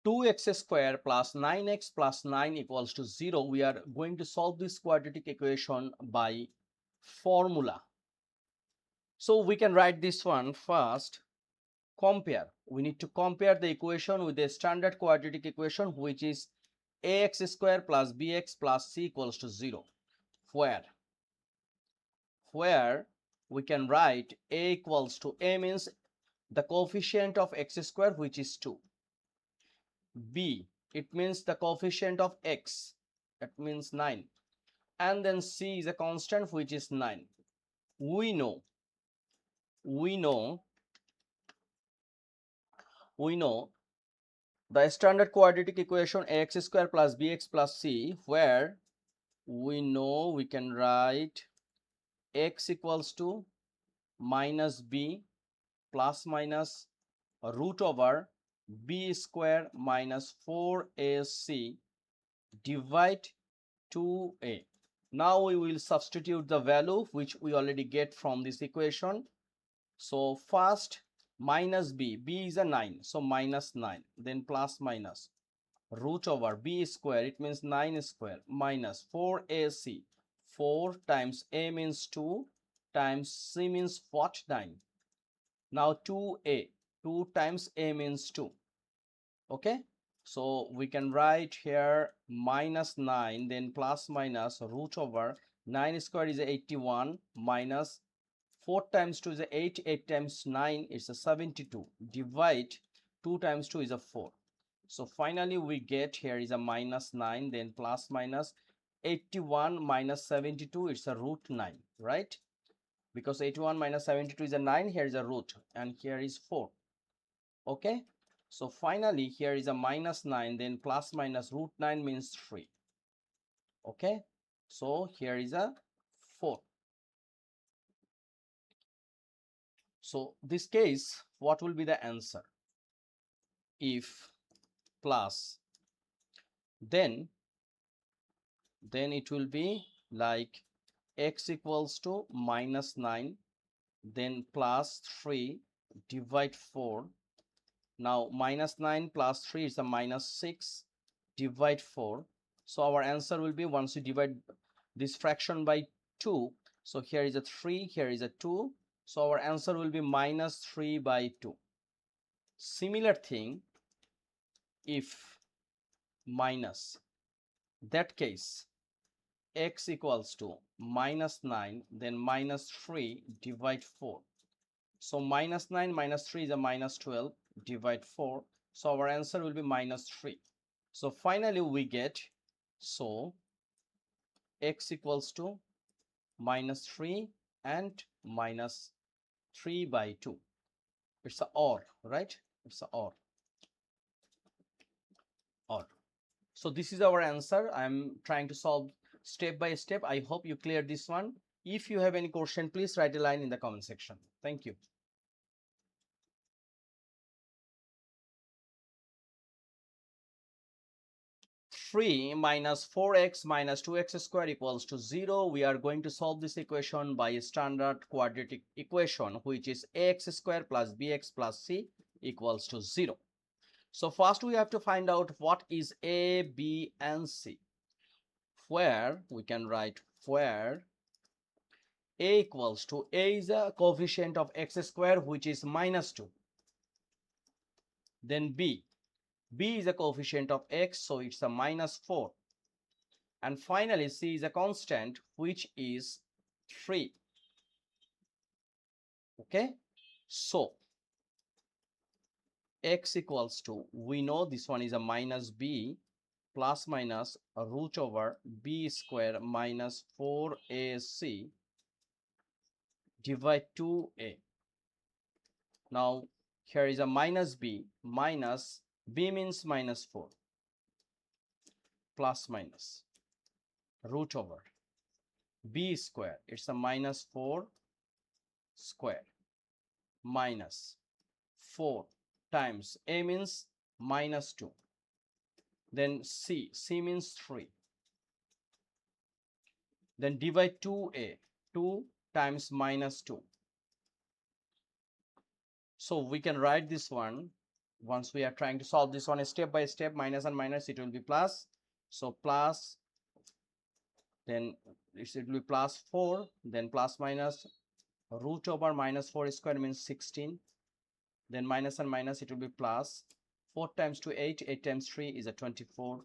2x square plus 9x plus 9 equals to 0. We are going to solve this quadratic equation by formula. So we can write this one first. Compare. We need to compare the equation with the standard quadratic equation, which is ax square plus bx plus c equals to 0. Where we can write a equals to a means the coefficient of x square, which is 2. B, it means the coefficient of x, that means 9, and then c is a constant, which is 9. We know the standard quadratic equation ax square plus bx plus c, where we know we can write x equals to minus b plus minus root over b square minus 4ac divide 2a. Now we will substitute the value which we already get from this equation. So first minus b is a 9, so minus 9, then plus minus root over b square, it means 9 square, minus 4ac, 4 times a means 2 times c means what, 9. Now 2a, 2 times a means 2. Okay, so we can write here minus 9, then plus minus root over 9 square is 81 minus 4 times 2 is 8, 8 times 9 is a 72, divide 2 times 2 is a 4. So finally we get here is a minus 9, then plus minus 81 minus 72, it's a root 9, right? Because 81 minus 72 is a 9, here is a root, and here is 4. Okay, so finally here is a minus 9, then plus minus root 9 means 3. Okay, so here is a 4. So this case, what will be the answer? If plus, then it will be like x equals to minus 9, then plus 3 divide 4. Now minus 9 plus 3 is a minus 6 divide 4. So our answer will be, once you divide this fraction by 2, so here is a 3, here is a 2, so our answer will be minus 3 by 2. Similar thing, if minus, that case x equals to minus 9, then minus 3 divide 4. So minus 9 minus 3 is a minus 12 divide 4. So our answer will be minus 3. So finally we get, so x equals to minus 3 and minus 3 by 2. It's a OR, right? It's a OR. So this is our answer. I'm trying to solve step by step. I hope you clear this one. If you have any question, please write a line in the comment section. Thank you. 3 minus 4x minus 2x square equals to 0. We are going to solve this equation by a standard quadratic equation, which is ax square plus bx plus c equals to 0. So first we have to find out what is a, b and c, where we can write where a equals to, a is a coefficient of x square, which is minus 2. Then b is a coefficient of x, so it's a minus 4. And finally c is a constant, which is 3. Okay, so x equals to, we know this one is a minus b plus minus a root over b square minus 4ac divide 2a. Now here is a minus b means minus 4 plus minus root over b square, it's a minus 4 square minus 4 times a means minus 2, then c means 3, then divide 2a, 2 times minus 2. So we can write this one once we are trying to solve this one step by step, minus and minus, it will be plus. So plus, then it will be plus 4, then plus minus root over minus 4 square means 16, then minus and minus, it will be plus 4 times 2 8, 8 times 3 is a 24,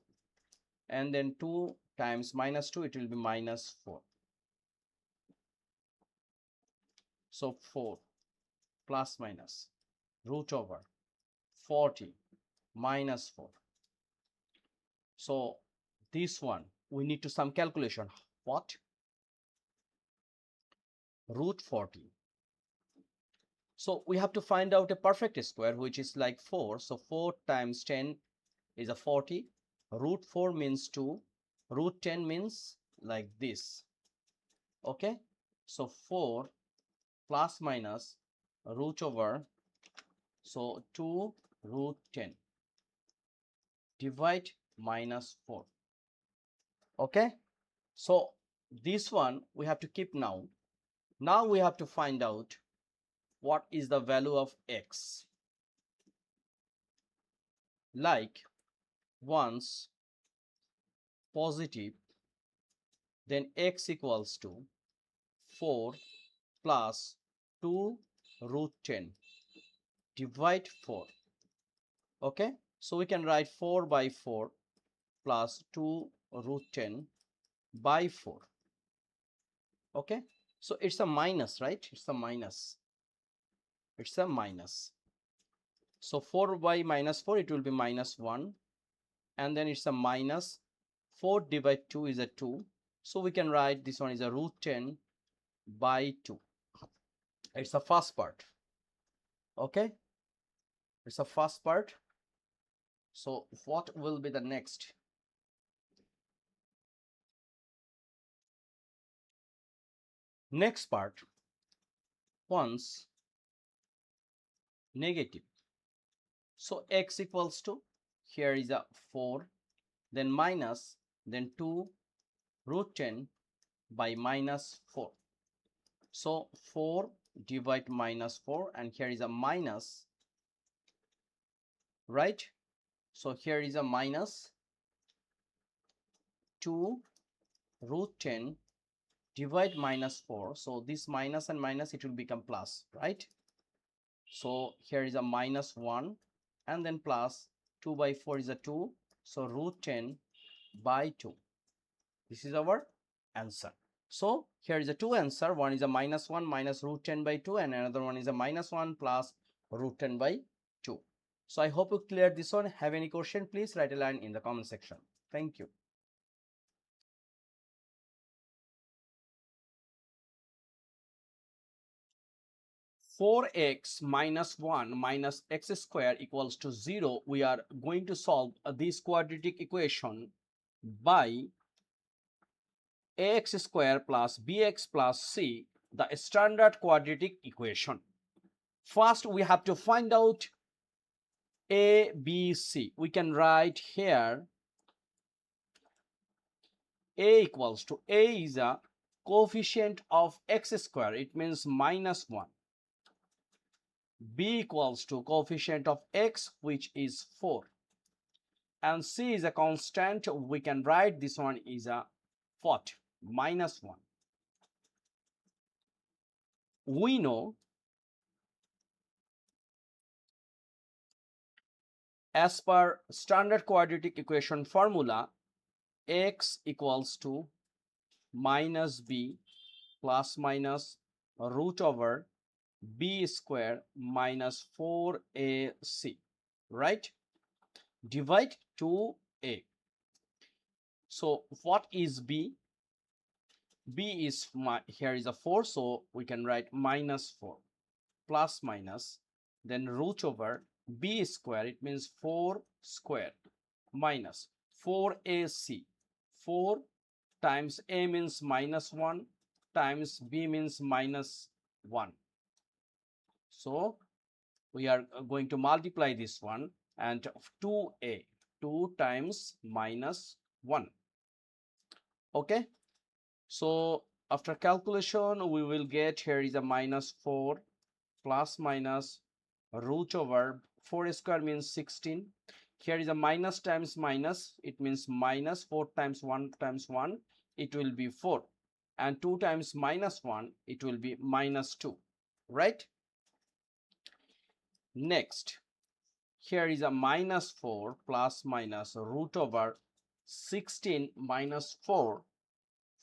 and then 2 times minus 2, it will be minus 4. So 4 plus minus root over 40 minus 4. So this one we need to some calculation. What? Root 40. So we have to find out a perfect square, which is like 4. So 4 times 10 is a 40. Root 4 means 2. Root 10 means like this. Okay. So 4 plus minus root over, so 2 root 10 divide minus 4. Okay. So this one we have to keep now. Now we have to find out what is the value of x. Like once positive, then x equals to 4 plus 2 root 10 divide 4. Okay, so we can write 4 by 4 plus 2 root 10 by 4. Okay, so it's a minus, right? It's a minus. It's a minus. So 4 by minus 4, it will be minus 1. And then it's a minus 4 divided 2 is a 2. So we can write this one is a root 10 by 2. It's the first part. Okay, it's the first part. So what will be the next? Next part, once negative. So x equals to, here is a 4, then minus, then 2 root 10 by minus 4. So 4 divide minus 4, and here is a minus, right? So here is a minus 2 root 10 divide minus 4. So this minus and minus, it will become plus, right? So here is a minus 1, and then plus 2 by 4 is a 2. So root 10 by 2. This is our answer. So here is a two answer. One is a minus 1 minus root 10 by 2, and another one is a minus 1 plus root 10 by 2. So I hope you cleared this one. Have any question, please write a line in the comment section. Thank you. For x minus 1 minus x square equals to 0, we are going to solve this quadratic equation by ax square plus bx plus c, the standard quadratic equation. First, we have to find out a, b, c. We can write here a equals to, a is a coefficient of x square, it means minus 1. B equals to coefficient of x, which is 4. And c is a constant. We can write this one is a what? Minus 1. We know as per standard quadratic equation formula, x equals to minus b plus minus root over b square minus 4ac, right? Divide 2a. So what is b? B is here is a 4, so we can write minus 4 plus minus, then root over b square, it means 4 square, minus 4ac. 4 times a means minus 1 times b means minus 1. So we are going to multiply this one, and 2a, 2 times minus 1. Okay, so after calculation we will get here is a minus 4 plus minus root over 4 square means 16. Here is a minus times minus, it means minus 4 times 1 times 1, it will be 4, and 2 times minus 1, it will be minus 2, right? Next, here is a minus 4 plus minus root over 16 minus 4,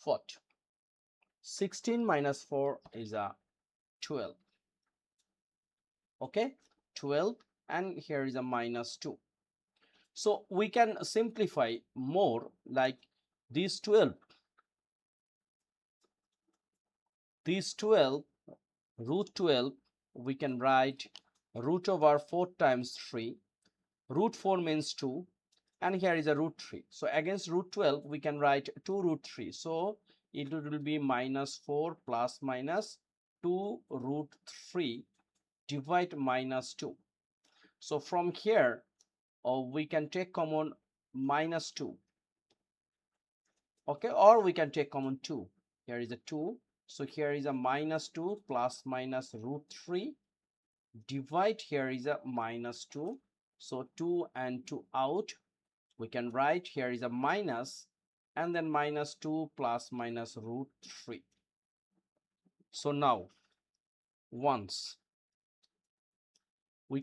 what? 16 minus 4 is a 12, okay, 12, and here is a minus 2. So we can simplify more, like these 12, root 12, we can write root over 4 times 3, root 4 means 2, and here is a root 3. So against root 12 we can write 2 root 3. So it will be minus 4 plus minus 2 root 3 divide minus 2. So from here we can take common minus 2, okay, or we can take common 2. Here is a 2, so here is a minus 2 plus minus root 3 divide, here is a minus 2, so 2 and 2 out, we can write here is a minus, and then minus 2 plus minus root 3. So now once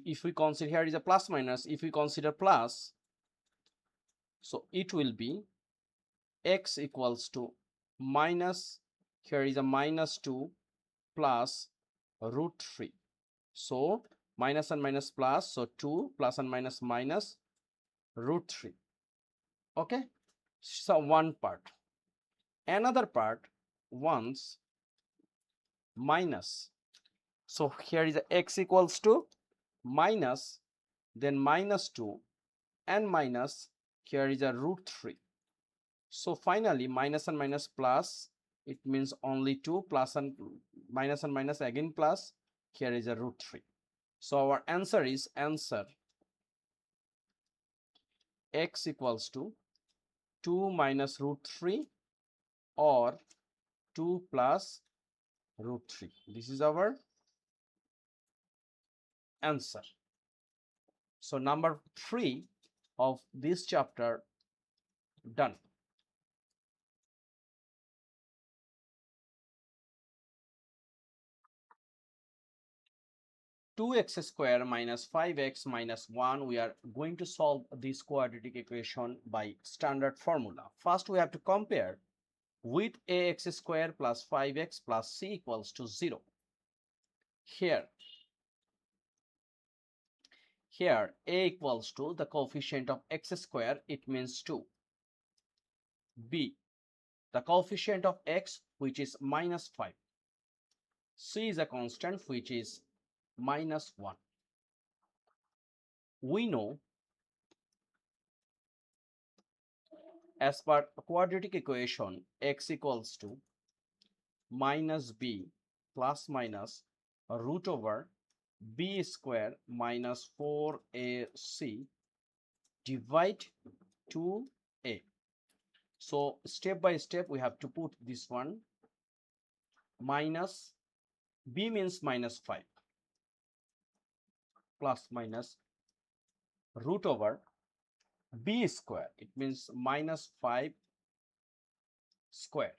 if we consider, here is a plus minus, if we consider plus, so it will be x equals to minus, here is a minus 2 plus root 3. So minus and minus plus, so 2 plus and minus minus root 3, okay. So one part. Another part, once minus, so here is a x equals to minus, then minus 2 and minus, here is a root 3. So finally minus and minus plus, it means only 2, plus and minus again plus, here is a root 3. So our answer is x equals to 2 minus root 3 or 2 plus root 3. This is our answer. So number 3 of this chapter done. Two x square minus 5x minus 1. We are going to solve this quadratic equation by standard formula. First, we have to compare with ax square plus 5x plus c equals to 0. Here a equals to the coefficient of x square, it means 2. B, the coefficient of x, which is minus 5. C is a constant, which is minus 1. We know, as per quadratic equation, x equals to minus b plus minus root over b square minus 4ac divide 2a. So step by step we have to put this one, minus b means minus 5 plus minus root over b square, it means minus 5 square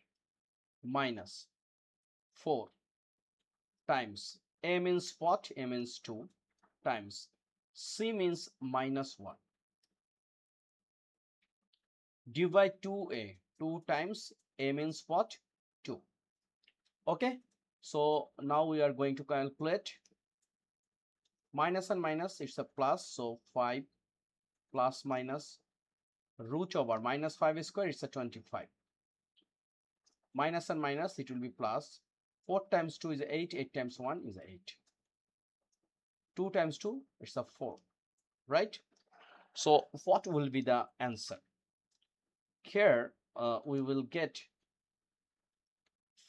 minus 4 times a means what? A means 2 times c means minus 1 divide 2a, 2 times a means what? 2. Okay, so now we are going to calculate minus and minus, it's a plus, so 5 plus minus root over minus 5 square, it's a 25. Minus and minus, it will be plus. 4 times 2 is 8, 8 times 1 is 8. 2 times 2, it's a 4, right? So what will be the answer? Here we will get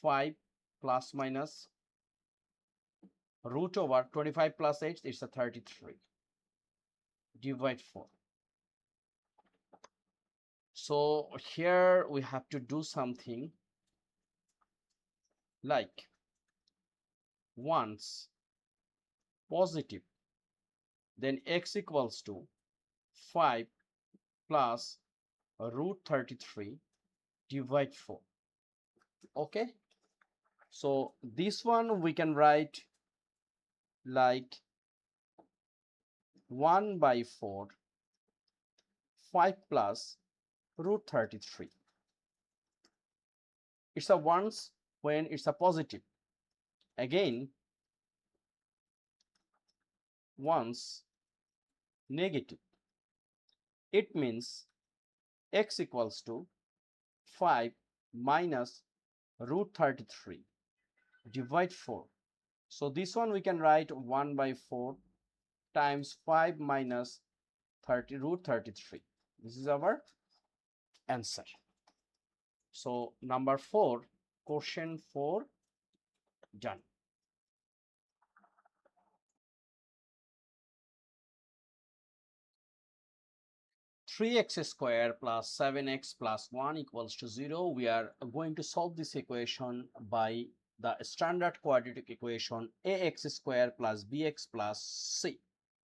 5 plus minus root over 25 plus 8, it's a 33. Divide 4. So here we have to do something like once positive then x equals to 5 plus root 33 divide 4. Okay, so this one we can write like 1 by 4, 5 plus root 33. It's a ones when it's a positive. Again, once negative. It means x equals to 5 minus root 33 divide 4. So this one we can write 1 by 4 times 5 minus root 33. This is our answer. So number 4, question 4 done. Three x squared plus 7x plus 1 equals to 0. We are going to solve this equation by the standard quadratic equation ax² plus bx plus c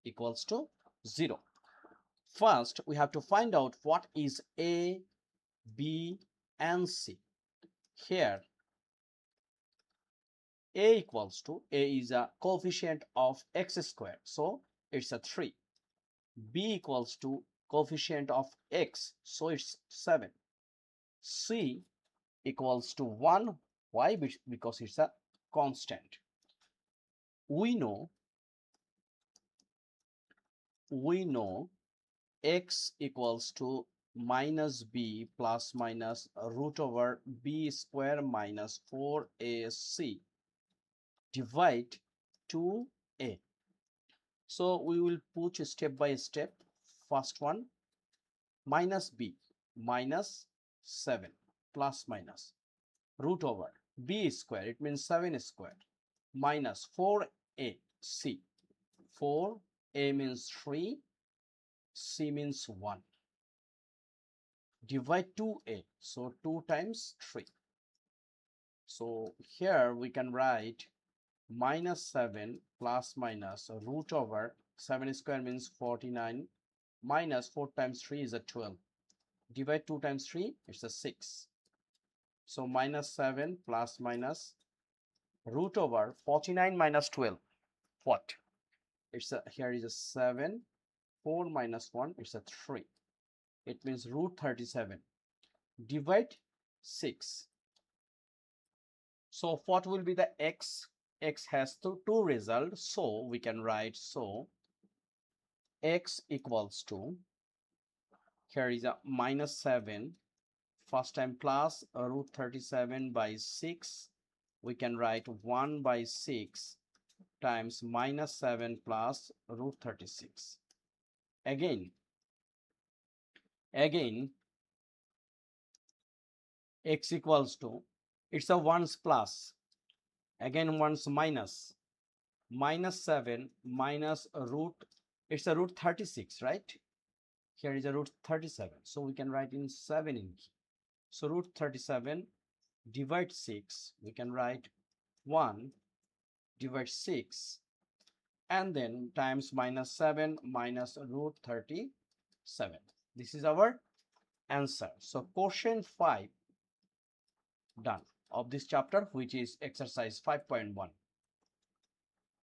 equals to 0. First, we have to find out what is a, b, and c. Here, a equals to, a is a coefficient of x squared, so it's a 3. B equals to coefficient of x, so it's 7. C equals to 1. Why? Because it's a constant. We know x equals to minus b plus minus root over b square minus 4ac divide 2a. So we will put step by step. First one, minus b minus 7 plus minus root over b square, it means 7 squared, minus 4ac. 4a means 3, c means 1, divide 2a, so 2 times 3. So here we can write minus 7 plus minus root over 7 square means 49, minus 4 times 3 is a 12, divide 2 times 3, it's a 6. So minus 7 plus minus root over 49 minus 12, what? It's a, here is a 7, 4 minus 1, it's a 3. It means root 37, divide 6. So what will be the x? X has two results, so we can write, so x equals to, here is a minus 7, first time plus root 37 by 6, we can write 1 by 6 times minus 7 plus root 36. Again x equals to, it's a ones plus, again ones minus, minus 7 minus root, it's a root 36, right? Here is a root 37, so we can write in 7 in key. So root 37 divide 6, we can write 1 divide 6, and then times minus 7 minus root 37. This is our answer. So question 5 done of this chapter, which is exercise 5.1.